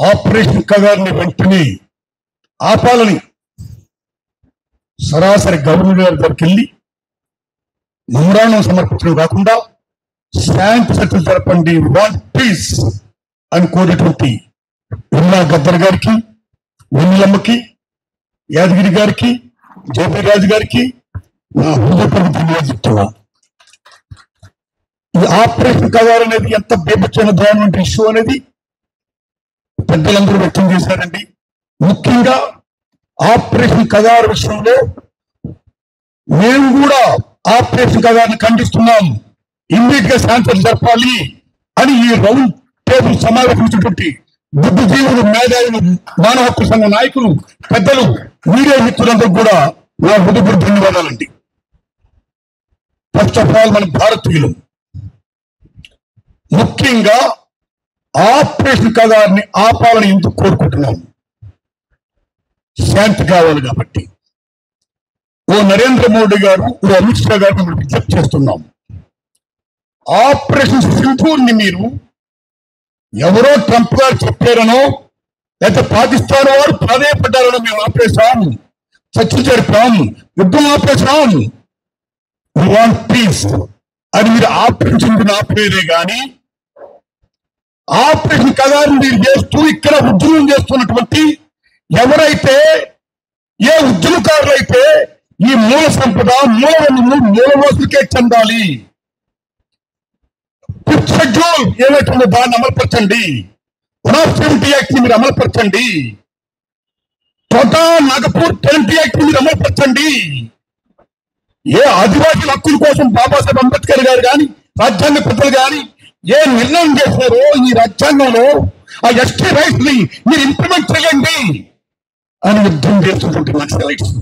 Operation కగారిని వెంటనే ఆపాలని సరాసరి గవర్నర్ గారి దగ్గరికి వెళ్ళి మెమోరాండం సమర్పించడం కాకుండా శాంతి చర్చలు జరపండి, వాంట్ పీస్ అని కోరేటువంటి విమలా గద్దర్ గారికి, వెన్నెలమ్మకి, యాదగిరి గారికి, జేపీ రాజు గారికి నా హృదయపూర్వక ధన్యవాదాలు చెప్తున్నా. ఈ ఆపరేషన్ కగారు అనేది ఎంత బీభత్సమైన దారుణమైన ఇష్యూ అనేది పెద్దలందరూ వ్యక్తం చేశారండి. ముఖ్యంగా ఆపరేషన్ కగారు విషయంలో మేము కూడా ఆపరేషన్ కగారుని ఖండిస్తున్నాం. ఇమ్మీడియట్ గా శాంతి జరపాలి అని ఈ రౌండ్ టేబుల్ సమావేశించినటువంటి బుద్ధిజీవులు, మేధావులు, మానవ హక్కు సంఘ నాయకులు, పెద్దలు, మీడియా మిత్రులందరూ కూడా నా హృదయపూర్వక ధన్యవాదాలండి. ఫస్ట్ ఆఫ్ ఆల్ మన భారతీయులు ముఖ్యంగా ఆపరేషన్ కగారిని ఆపాలని ఎందుకు కోరుకుంటున్నాం? శాంతి కావాలి కాబట్టి. ఓ నరేంద్ర మోడీ గారు, ఓ అమిత్ షా గారు మనం విజ్ఞప్తి చేస్తున్నాం. ఆపరేషన్ సింధూర్ని మీరు ఎవరో ట్రంప్ గారు చెప్పారనో లేకపోతే పాకిస్తాన్ వారు ప్రాధాన్యపడ్డారనో మేము ఆపేశాం, చర్చ జరిపాం, యుద్ధం ఆపేశాం, వాంట్ పీస్ అని మీరు ఆపరేషన్ ఆపేదే కానీ ఆపరేషన్ కగారిని మీరు చేస్తూ ఇక్కడ ఉద్యమం చేస్తున్నటువంటి ఎవరైతే ఏ ఉద్యమకారులైతే ఈ మూల సంపద, మూల వనరులు, మూల వసతులకే చెందాలి. ఫిఫ్త్ షెడ్యూల్ ఏదైతుందో దాన్ని అమలుపరచండి. 170 యాక్ట్ ని మీరు అమలుపరచండి. కోటా నాగపూర్ 20 యాక్ట్ ని మీరు అమలుపరచండి. ఏ ఆదివాసీ హక్కుల కోసం బాబాసాహెబ్ అంబేద్కర్ గారు కానీ, రాజ్యాంగ పెద్దలు కానీ ఏ నిర్ణయం చేశారో ఈ రాజ్యాంగంలో ఆ ఎస్టీ రైట్స్ ని మీరు ఇంప్లిమెంట్ చేయండి అని యుద్ధం చేస్తున్నటువంటి నక్సలైట్స్.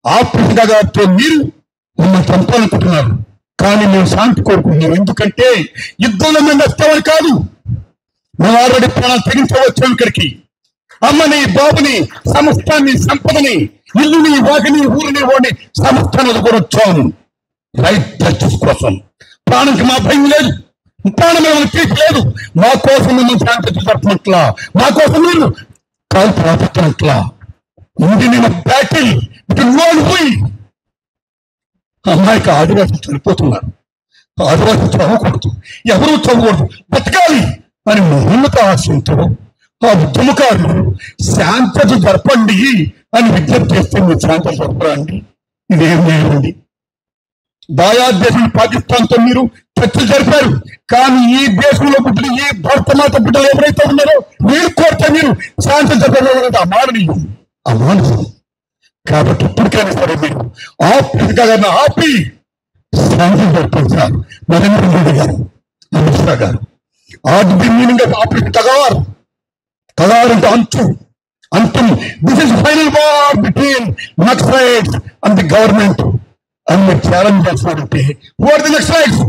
ఆపరేషన్ కగారితో మీరు మిమ్మల్ని చంపాలనుకుంటున్నారు, కానీ మేము శాంతి కోరుకుంటున్నాం. ఎందుకంటే యుద్ధంలో మేము వస్తామని కాదు, మేము ఆల్రెడీ ప్రాణాలు తెగించవచ్చాం. ఇక్కడికి అమ్మని, బాబుని, సమస్తాన్ని, సంపదని, ఇల్లుని, వాకిని, ఊరిని, వాడిని సమస్తాన్ని కూడా వచ్చాము రైట్ జస్టిస్ కోసం. ప్రాణంకి మా భయం లేదు, ప్రాణం ఏమైనా తీర్చలేదు. మా కోసం మిమ్మల్ని శాంతి జరుపునట్లా, మా కోసం మీరు కాలు ప్రాపత్తున్నట్లా. ఇది నేను బ్యాటిల్ అమ్మాయికి ఆదివాసులు చనిపోతున్నారు, ఆదివాసులు చదవకూడదు, ఎవరూ చదవకూడదు, బతకాలి అని మహోన్నత ఆశయంతో ఆ ఉద్యమకారులు శాంతి జరపండి అని విజ్ఞప్తి చేస్తే మీరు శాంతి జరపరా అండి? ఇదేం లేదండి. దేశం పాకిస్తాన్ తో మీరు చర్చలు జరిపారు, కానీ ఈ దేశంలో పుట్టిన ఈ భారతమాత బిడ్డలు ఎవరైతే ఉన్నారో మీరు కోరితే మీరు శాంతి జరపడం అమాననీయం, అమానవీయం. కాబట్టి ఇప్పటికైనా సరే మీరు ఆపరేషన్ కగారిని ఆపి శాంతి జరపండి సార్. నరేంద్ర మోడీ గారు, అమిత్ షా గారు, ఆది the meaning of operation Kagar. Kagar అంటే అంచు, అంతం. This is final war between naxalites and the government అని మీరు ఛాలెంజ్ చేస్తున్నారంటే what the naxalites,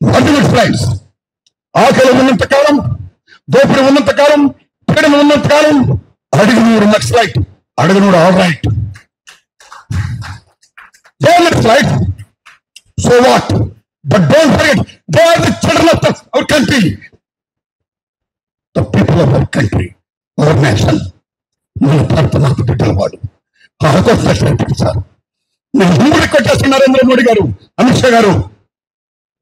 what the naxalites. ఆకలి ఉన్నంత కాలం, దోపిడి ఉన్నంత కాలం, పీడన ఉన్నంత కాలం అడిగినూరు నక్సలైట్, అడిగినూరు all right. They are naxalite, so what? But don't forget they are the children of our country, the people of our country, our nation. మన భారత మాత బిడ్డల వాడు సార్. నేను హిందూ రిక్వెస్ట్ చేస్తున్నా నరేంద్ర మోడీ గారు, అమిత్ షా గారు.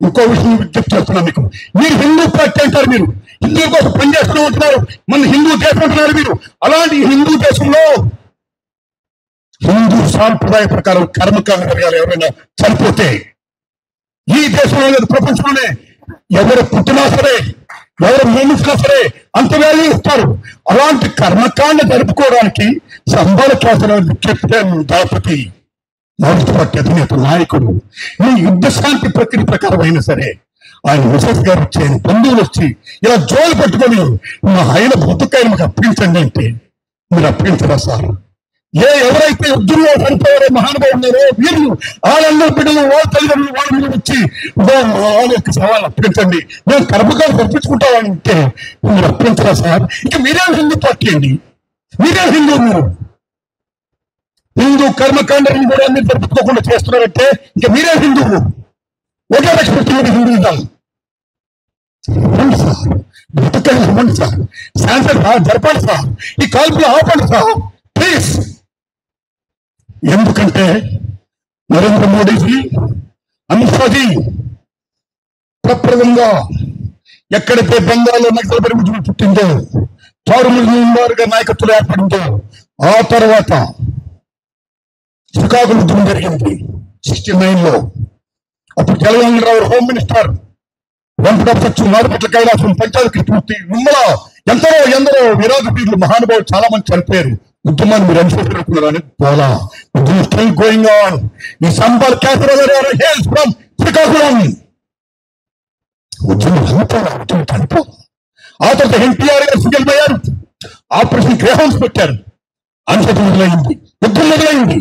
ఇంకో విషయం విజ్ఞప్తి చేస్తున్నా మీకు. మీరు హిందూ పార్టీ అంటారు, మీరు హిందువుల కోసం పనిచేస్తూ ఉంటున్నారు, మన హిందూ దేశం అంటున్నారు మీరు. అలాంటి హిందూ దేశంలో హిందూ సాంప్రదాయ ప్రకారం కర్మకాండ జరగాలి. ఎవరైనా చనిపోతే ఈ దేశంలో ప్రపంచంలోనే ఎవరు పుట్టినా సరే, ఎవరు మరణించినా సరే అంత వాల్యూ ఇస్తారు. అలాంటి కర్మకాండ జరుపుకోవడానికి సంబర కేసరావు కెప్టెన్ దళపతి, మావోయిస్ట్ పార్టీ అధినేత, నాయకుడు, ఈ యుద్ధ శాంతి ప్రక్రియ ప్రకారం అయినా సరే ఆయన మిసెస్ గారు వచ్చి, ఆయన బంధువులు వచ్చి ఇలా జోలు పట్టుకొని మా ఆయన బతుకాయని మాకు అప్పించండి అంటే మీరు అప్పించరా సార్? ఎవరైతే యుద్ధంలో చనిపోయారో మహానుభావులు ఉన్నారో వీళ్ళు, వాళ్ళందరూ బిడ్డలు, వాళ్ళ తల్లిదండ్రులు వాళ్ళ మీద వచ్చి వాళ్ళ యొక్క సవాళ్ళు అప్పించండి, మేము కర్మకాలు పంపించుకుంటామని అంటే మీరు అప్పించరా సార్? ఇక మీరేం హిందూ పార్టీ అండి? మీరేం హిందూ? మీరు హిందూ కర్మకాండని కూడా మీరు జరుపుకోకుండా చేస్తున్నారంటే ఇంకా మీరే హిందువు. ఒకే రెస్పెక్ట్ హిందూయిజం. ఇవ్వండి సార్, బ్రతకాలి ఇవ్వండి సార్. శాంతం జరపండి సార్, ఈ కాల్పులు ఆపండి సార్ ప్లీజ్. ఎందుకంటే నరేంద్ర మోడీజీ, అమిత్ షాజీ ప్రప్రదంగా ఎక్కడైతే బెంగాల్లో నక్సల్ పరిమితులు పుట్టిందో, తారుమారుగా నాయకత్వం ఏర్పడిందో, ఆ తర్వాత శ్రీకాకుళం ఉద్యమం జరిగింది 69లో. అప్పుడు తెలంగాణరావు హోమ్ మినిస్టర్, వెంకటపక్షు, నారుపట్ల కైలాసం, పంచాయతీ కృష్ణమూర్తి, నిమ్మల ఎందరో విరోధ వీరులు మహానుభావులు చాలా మంది చనిపోయారు. ఉద్యమాన్ని మీరు అనుసరిస్తున్నారని పోలా. ఉద్యమం స్టిల్ గోయింగ్ ఆన్. ఈ సంబల్ క్యాసరావు హేల్స్ ఫ్రమ్ శ్రీకాకుళం. ఉద్యమం చనిపో. ఆ తర్వాత ఎన్టీఆర్ గారు సీఎం అయ్యారు, ఆపరేషన్ గ్రేహౌన్స్ పెట్టారు, అనుసరి మొదలైంది, యుద్ధం మొదలైంది.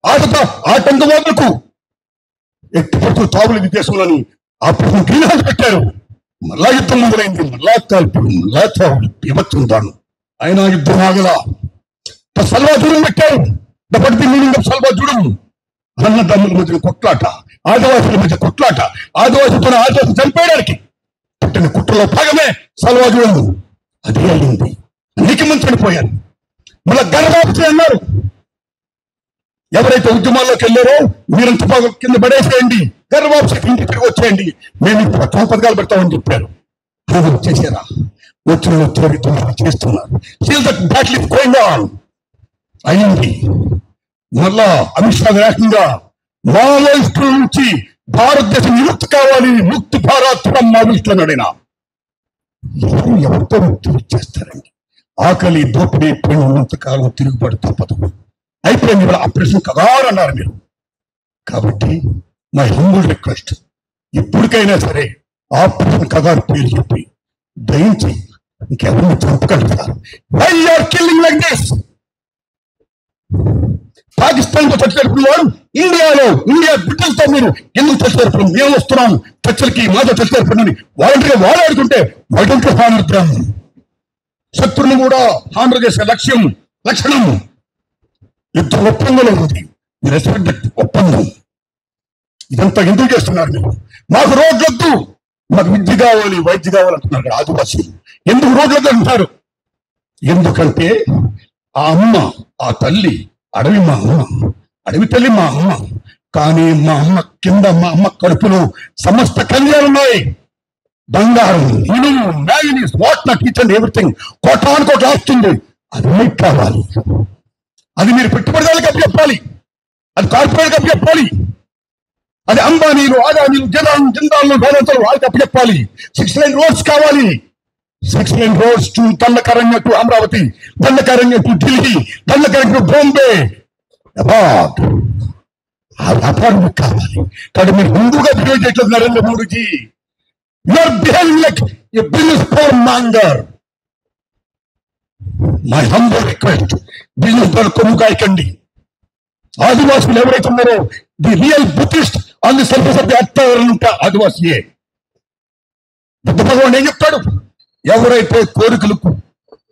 ఆ తర్వాత ఆటంకవాదులకు ఎట్టి పడుతూ తాగులు విదేశంలోని ఆపరేషన్ గ్రీన్ హౌస్ పెట్టారు. మళ్ళా యుద్ధం మొదలైంది, మళ్ళా కాల్పులు, మళ్ళా తాగులు, విభత్సం దాను. అయినా యుద్ధం ఆగల. సల్వా జూడం పెట్టారు. ది మీనింగ్ ఆఫ్ సల్వా జూడం. అన్నదమ్ముల మధ్య కొట్లాట, ఆదివాసుల మధ్య కొట్లాట, ఆదివాసులతో ఆదివాసి చంపేయడానికి పుట్టిన కుట్రలో భాగమే సల్వా జూడం. అదే అయింది. నీకు చనిపోయారు. మళ్ళా గర్భాప్తి అన్నారు. ఎవరైతే ఉద్యమాల్లోకి వెళ్ళారో మీరంత బాగా కింద పడేసేయండి, గర్భాప్తికి ఇంటికి తిరిగి వచ్చేయండి, మేము ప్రథమ పథకాలు పెడతామని చెప్పారు. అది వచ్చేసారా? వచ్చిన చేస్తున్నారు. అయింది. మళ్ళా అమిత్ షా ఏకంగా మావోయిస్టుల నుంచి భారతదేశం విముక్తి కావాలి, ముక్తి భారత్ మావోయిస్టులను అడిగినా ఎవరితో ముక్తి చేస్తారండి? ఆకలి దోపిడీ ఉన్నంతకాలం తిరుగుబాటు తప్పదు. అయిపోయింది. ఇవాళ ఆపరేషన్ కగారు అన్నారు మీరు. కాబట్టి మై హంబుల్ రిక్వెస్ట్, ఇప్పటికైనా సరే ఆపరేషన్ కగారు పేరు చెప్పి దయించి ఇంకెవరిని చంపగలుగుతారు. Why are killing like this? Pakistan తో చర్చలు వాడు ఇండియా బిడ్డలతో మీరు ఎందుకు చర్చలు? మేము వస్తున్నాం చర్చలకి, మాతో చర్చలు వాలంటీర్గా వాడాడుకుంటే వాటికి హానర్థం. శత్రుని కూడా హానర్ చేసే లక్షణం యుద్ధ ఒప్పందంలో ఉంది. రెస్పెక్ట్ ఒప్పందం. ఇదంతా ఎందుకు చేస్తున్నారు మీరు? మాకు రోడ్లొద్దు, మాకు విద్య కావాలి, వైద్య కావాలంటున్నారు ఆదివాసీలు. ఎందుకు రోడ్లొద్దు అంటున్నారు? ఎందుకంటే ఆ అమ్మ, ఆ తల్లి అడవి మా అమ్మ, అడవి తల్లి మా అమ్మ. కానీ మా అమ్మ కింద, మా అమ్మ కడుపులో సమస్త కళ్యాణున్నాయి. బంగారం, ఇనుము, manganese, what not each and everything కోటాను కోట వస్తుంది. అది మీకు కావాలి. అది మీరు పెట్టుబడిదారులకు అప్పచెప్పాలి, అది కార్పొరేట్కి అప్పచెప్పాలి, అది అంబానీలు, ఆదానీలు, జిందాలు, వేదాంతాలు వాళ్ళకి అప్పచెప్పాలి. 6 lane రోడ్స్ కావాలి. 6 lane roads to Dandakaranya to Amaravati, Dandakaranya to Delhi, Dandakaranya to Bombay. ఆ వ్యాపారం కావాలి. కాబట్టి మీరు ముందుగా బిహేవ్ చేయట్లేదు Narendra Modiji. You are behaving like a business four monger. My humble request, business ద్వారా కొమ్ము కాయకండి. ఆదివాసులు ఎవరైతే ఉన్నారో the real Buddhist on the surface of the earth ఉంటే ఆదివాసియే. బుద్ధ భగవాన్ ఏం చెప్తాడు? ఎవరైతే కోరికలకు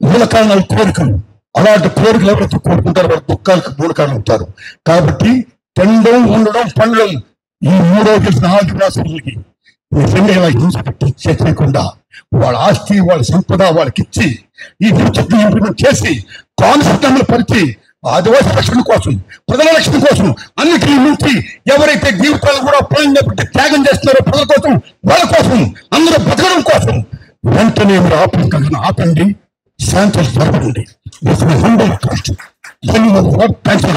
మూల కారణాలు కోరికలు, అలాంటి కోరికలు ఎవరైతే కోరుకుంటారో వారి దుఃఖాలకు మూల కారణం అవుతారు. కాబట్టి తినడం, ఉండడం, పండడం ఈ 3వ తెలిసిన ఆదివాసులకి నిజంగా ఇలా హింస పెట్టి చేయకుండా వాళ్ళ ఆస్తి, వాళ్ళ సంపద వాళ్ళకి ఇచ్చి ఈ భవిష్యత్తు ఇంప్లిమెంట్ చేసి కాన్సెప్ట్ అమలు పరిచి ఆదివాసీ రక్షణ కోసం, ప్రజల రక్షణ కోసం, అన్నిటిని మించి ఎవరైతే జీవితాలు కూడా ప్రాణంగా పెట్టి త్యాగం చేస్తున్నారో ప్రజల కోసం, వాళ్ళ కోసం, అందరూ బతకడం కోసం వెంటనే మీరు ఆపండి, శాంతి జరగండి. థ్యాంక్స్.